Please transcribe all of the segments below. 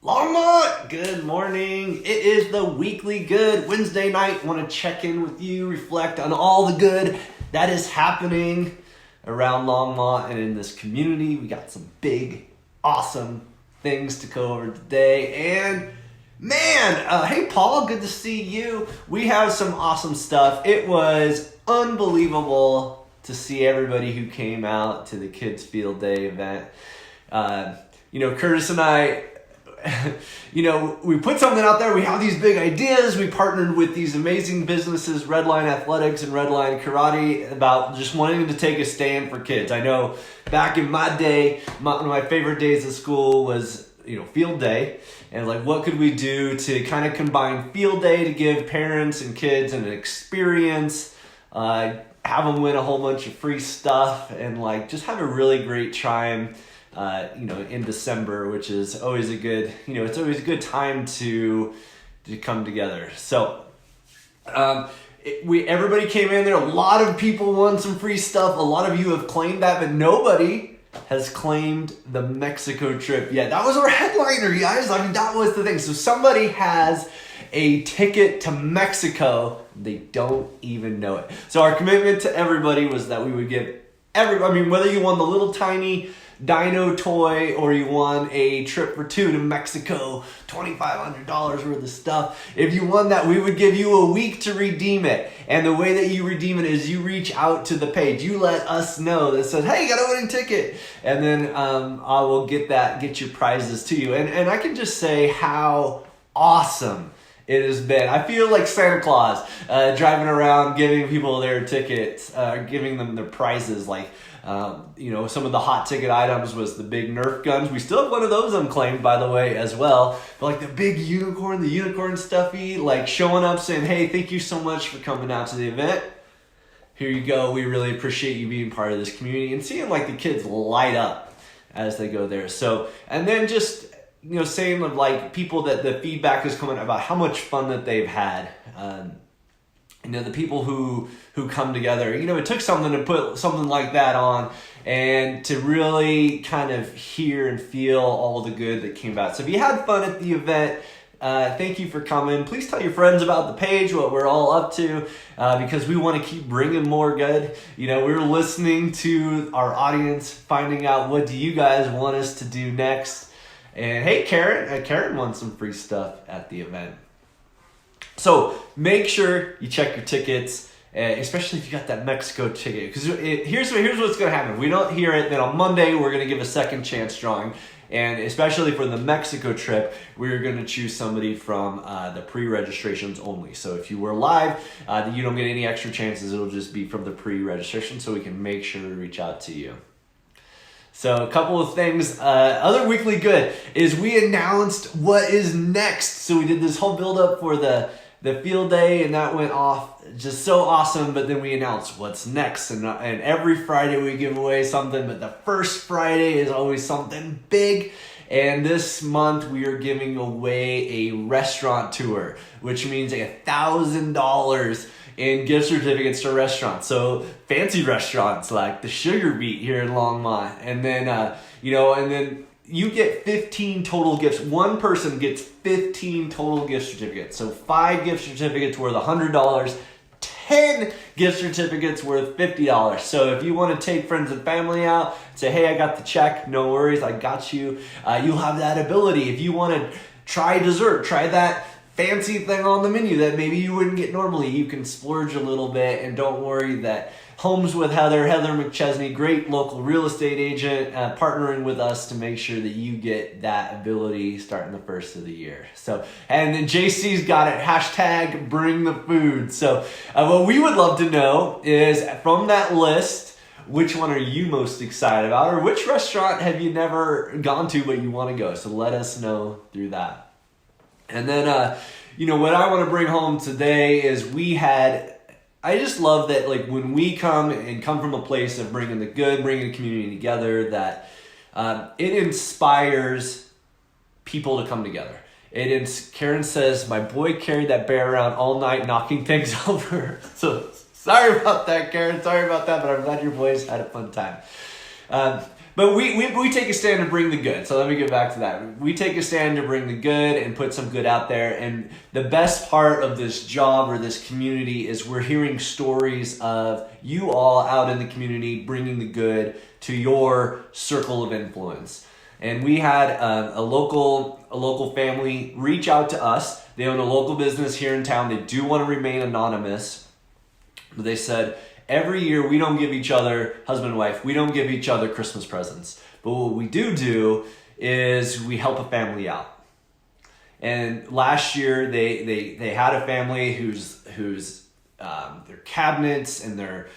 Longmont, good morning. It is the weekly good Wednesday night. Want to check in with you, reflect on all the good that is happening around Longmont and in this community. We got some big, awesome things to go over today. And man, hey Paul, good to see you. We have some awesome stuff. It was unbelievable to see everybody who came out to the Kids Field Day event. Curtis and I, we put something out there. We have these big ideas. We partnered with these amazing businesses, Redline Athletics and Redline Karate, about just wanting to take a stand for kids. I know back in my day, one of my favorite days of school was, field day. And what could we do to kind of combine field day to give parents and kids an experience, have them win a whole bunch of free stuff, and just have a really great time. In December, which is always a good, it's always a good time to come together. So, everybody came in there. A lot of people won some free stuff. A lot of you have claimed that, but nobody has claimed the Mexico trip yet. That was our headliner, guys. That was the thing. So somebody has a ticket to Mexico. They don't even know it. So our commitment to everybody was that we would give whether you won the little tiny dino toy or you won a trip for two to Mexico, $2,500 worth of stuff. If you won that, we would give you a week to redeem it. And the way that you redeem it is you reach out to the page. You let us know that says, hey, you got a winning ticket. And then I will get your prizes to you. And I can just say how awesome it has been. I feel like Santa Claus driving around giving people their tickets, giving them their prizes. Some of the hot ticket items was the big Nerf guns. We still have one of those unclaimed, by the way, as well. But the big unicorn stuffy, showing up saying, hey, thank you so much for coming out to the event. Here you go. We really appreciate you being part of this community, and seeing the kids light up as they go there. So, and then just, saying of people that the feedback is coming about how much fun that they've had. The people who come together, it took something to put something like that on and to really kind of hear and feel all the good that came about. So if you had fun at the event, thank you for coming. Please tell your friends about the page, what we're all up to, because we want to keep bringing more good. We're listening to our audience, finding out what do you guys want us to do next. And hey, Karen won some free stuff at the event. So make sure you check your tickets, especially if you got that Mexico ticket. Because here's what's going to happen. We don't hear it, then on Monday we're going to give a second chance drawing. And especially for the Mexico trip, we're going to choose somebody from the pre-registrations only. So if you were live, you don't get any extra chances. It'll just be from the pre-registration, so we can make sure to reach out to you. So a couple of things. Other weekly good is we announced what is next. So we did this whole build up for the field day, and that went off just so awesome. But then we announced what's next, and every Friday we give away something. But the first Friday is always something big. And this month we are giving away a restaurant tour, which means $1,000 in gift certificates to restaurants. So fancy restaurants like the Sugar Beet here in Longmont. And then, and then you get 15 total gifts. One person gets 15 total gift certificates. So 5 gift certificates worth $100, 10 gift certificates worth $50. So if you want to take friends and family out, say, hey, I got the check, no worries, I got you. You'll have that ability. If you want to try dessert, try that fancy thing on the menu that maybe you wouldn't get normally. You can splurge a little bit, and don't worry that Homes with Heather McChesney, great local real estate agent, partnering with us to make sure that you get that ability starting the first of the year. So, and then JC's got it, hashtag bring the food. So what we would love to know is from that list, which one are you most excited about, or which restaurant have you never gone to but you want to go? So let us know through that. And then, what I want to bring home today is I just love that, when we come from a place of bringing the good, bringing the community together, that it inspires people to come together. Karen says, my boy carried that bear around all night, knocking things over. So sorry about that, Karen. Sorry about that, but I'm glad your boys had a fun time. But we take a stand to bring the good. So let me get back to that. We take a stand to bring the good and put some good out there. And the best part of this job or this community is we're hearing stories of you all out in the community bringing the good to your circle of influence. And we had a local family reach out to us. They own a local business here in town. They do want to remain anonymous. But they said, every year we don't give each other, husband and wife, we don't give each other Christmas presents. But what we do is we help a family out. And last year they had a family whose their cabinets and their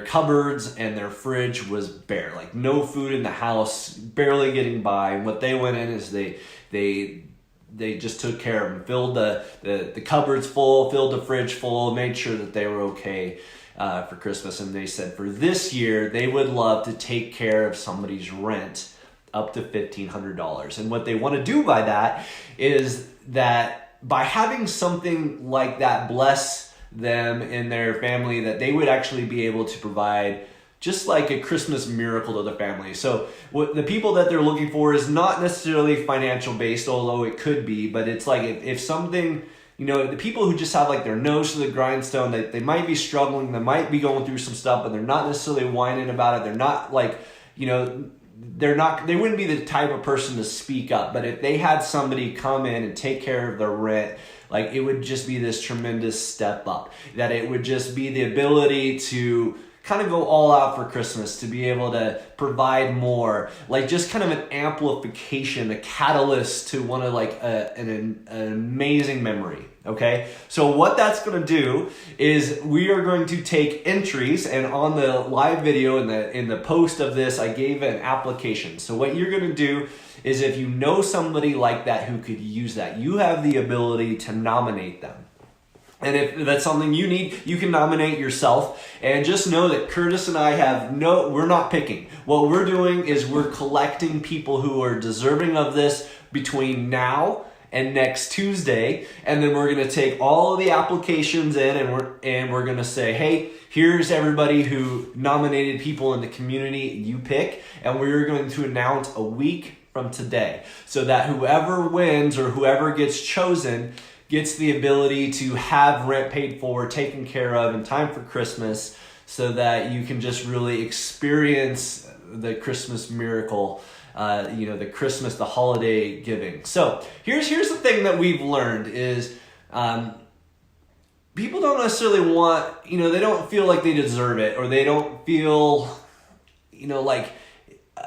cupboards and their fridge was bare, like no food in the house, barely getting by. And what they went in is they just took care of them, filled the cupboards full, filled the fridge full, made sure that they were okay for Christmas. And they said for this year, they would love to take care of somebody's rent up to $1,500. And what they want to do by that is that by having something like that bless them and their family, that they would actually be able to provide just like a Christmas miracle to the family. So what the people that they're looking for is not necessarily financial based, although it could be, but it's like if something, the people who just have like their nose to the grindstone, they might be struggling, they might be going through some stuff, but they're not necessarily whining about it. They're not like, they wouldn't be the type of person to speak up, but if they had somebody come in and take care of their rent, like it would just be this tremendous step up, that it would just be the ability to kind of go all out for Christmas, to be able to provide more, like just kind of an amplification, a catalyst to one of like an amazing memory. Okay, so what that's going to do is we are going to take entries, and on the live video in the post of this, I gave an application. So what you're going to do is, if you know somebody like that who could use that, you have the ability to nominate them. And if that's something you need, you can nominate yourself. And just know that Curtis and I we're not picking. What we're doing is we're collecting people who are deserving of this between now and next Tuesday. And then we're going to take all of the applications in, and we're going to say, hey, here's everybody who nominated people in the community you pick. And we're going to announce a week from today, so that whoever wins or whoever gets chosen gets the ability to have rent paid for, taken care of in time for Christmas, so that you can just really experience the Christmas miracle, the holiday giving. So here's the thing that we've learned is people don't necessarily want, they don't feel like they deserve it, or they don't feel, like,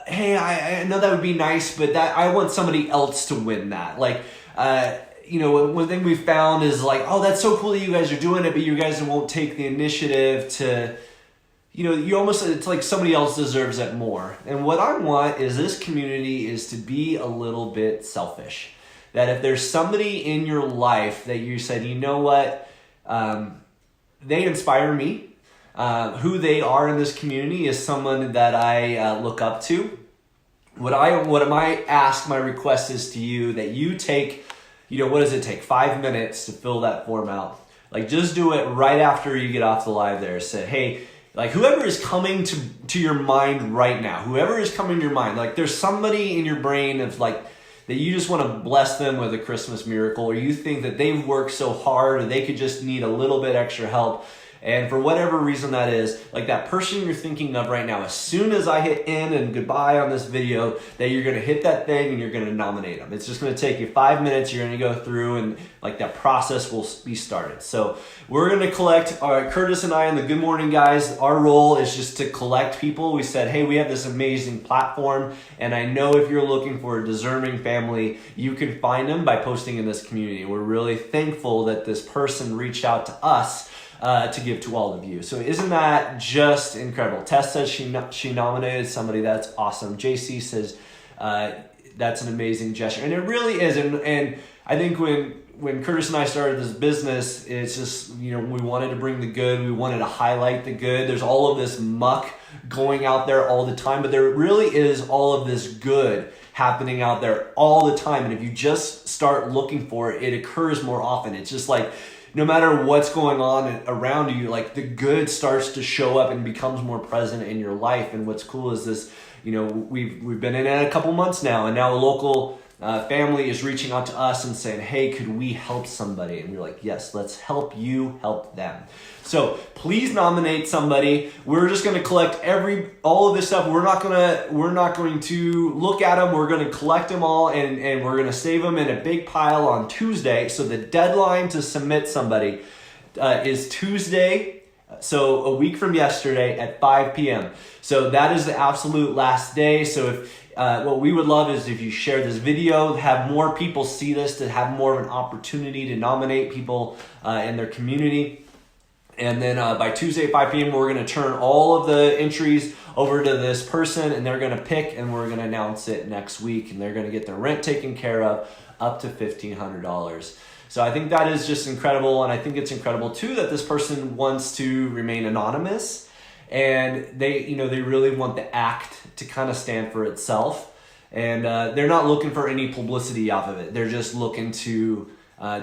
hey, I know that would be nice, but that I want somebody else to win that. Like, one thing we found is like, oh, that's so cool that you guys are doing it, but you guys won't take the initiative to, it's like somebody else deserves it more. And what I want is this community is to be a little bit selfish. That if there's somebody in your life that you said, you know what, they inspire me. Who they are in this community is someone that I look up to. My request is to you that you take, what does it take? 5 minutes to fill that form out. Like, just do it right after you get off the live there. Say, hey, like whoever is coming to your mind right now, like there's somebody in your brain of like, that you just want to bless them with a Christmas miracle, or you think that they've worked so hard or they could just need a little bit extra help. And for whatever reason that is, like that person you're thinking of right now, as soon as I hit end and goodbye on this video, that you're going to hit that thing and you're going to nominate them. It's just going to take you 5 minutes. You're going to go through and like that process will be started. So we're going to collect, Curtis and I and the Good Morning Guys, our role is just to collect people. We said, hey, we have this amazing platform, and I know if you're looking for a deserving family, you can find them by posting in this community. We're really thankful that this person reached out to us to give to all of you. So isn't that just incredible? Tess says she nominated somebody. That's awesome. JC says that's an amazing gesture. And it really is. And I think when Curtis and I started this business, it's just, we wanted to bring the good. We wanted to highlight the good. There's all of this muck going out there all the time, but there really is all of this good happening out there all the time. And if you just start looking for it, it occurs more often. It's just like, no matter what's going on around you, like the good starts to show up and becomes more present in your life. And what's cool is this we've been in it a couple months now, and now a local family is reaching out to us and saying, hey, could we help somebody? And we're like, yes, let's help you help them. So please nominate somebody. We're just going to collect all of this stuff. We're not going to look at them. We're going to collect them all, and we're going to save them in a big pile on Tuesday. So the deadline to submit somebody is Tuesday, so a week from yesterday at 5 p.m. So that is the absolute last day. So if what we would love is if you share this video, have more people see this, to have more of an opportunity to nominate people in their community. And then by Tuesday at 5 p.m., we're going to turn all of the entries over to this person, and they're going to pick, and we're going to announce it next week, and they're going to get their rent taken care of up to $1,500. So I think that is just incredible, and I think it's incredible too that this person wants to remain anonymous, and they really want the act to kind of stand for itself, and they're not looking for any publicity off of it. They're just looking to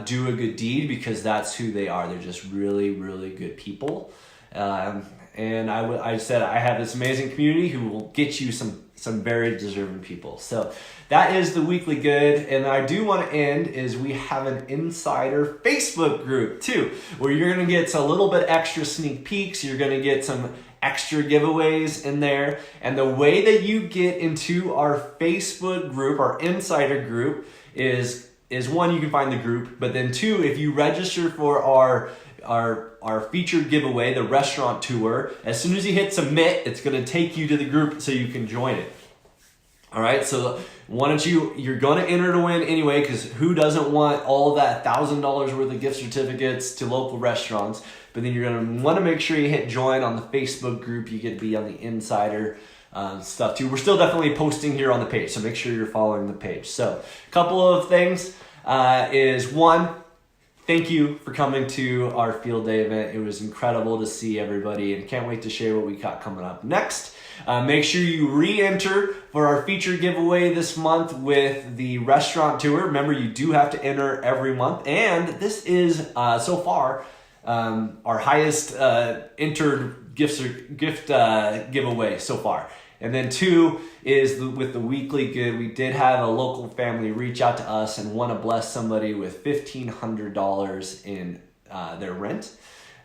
do a good deed because that's who they are. They're just really, really good people. And I said I have this amazing community who will get you some very deserving people. So that is the weekly good. And I do want to end is we have an insider Facebook group too, where you're going to get a little bit extra sneak peeks. You're going to get some extra giveaways in there. And the way that you get into our Facebook group, our insider group, is one, you can find the group, but then two, if you register for our featured giveaway, the restaurant tour, as soon as you hit submit, it's going to take you to the group so you can join it. All right, so you're going to enter to win anyway, because who doesn't want all of that $1,000 worth of gift certificates to local restaurants? But then you're going to want to make sure you hit join on the Facebook group. You get to be on the insider stuff too. We're still definitely posting here on the page, so make sure you're following the page. So a couple of things is one, thank you for coming to our field day event. It was incredible to see everybody, and can't wait to share what we got coming up next. Make sure you re-enter for our feature giveaway this month with the restaurant tour. Remember, you do have to enter every month, and this is so far our highest entered gift giveaway so far. And then two is with the weekly good, we did have a local family reach out to us and want to bless somebody with $1,500 in their rent.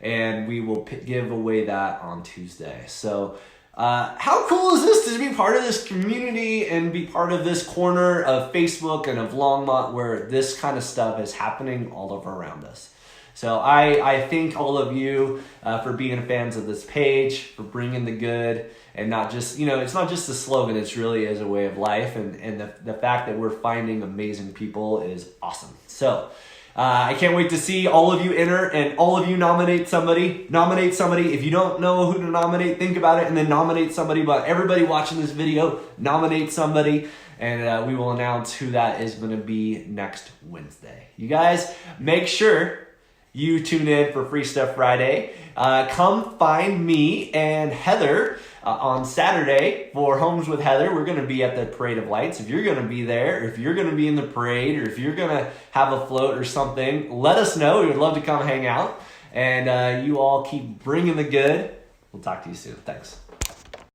And we will give away that on Tuesday. So how cool is this to be part of this community and be part of this corner of Facebook and of Longmont where this kind of stuff is happening all over around us. So I thank all of you for being fans of this page, for bringing the good, and not just, it's not just a slogan, it's really is a way of life. And the fact that we're finding amazing people is awesome. So I can't wait to see all of you enter and all of you nominate somebody. Nominate somebody. If you don't know who to nominate, think about it and then nominate somebody. But everybody watching this video, nominate somebody. And we will announce who that is going to be next Wednesday. You guys, make sure you tune in for Free Stuff Friday. Come find me and Heather on Saturday for Homes with Heather. We're going to be at the Parade of Lights. If you're going to be there, if you're going to be in the parade, or if you're going to have a float or something, let us know. We would love to come hang out. And you all keep bringing the good. We'll talk to you soon. Thanks.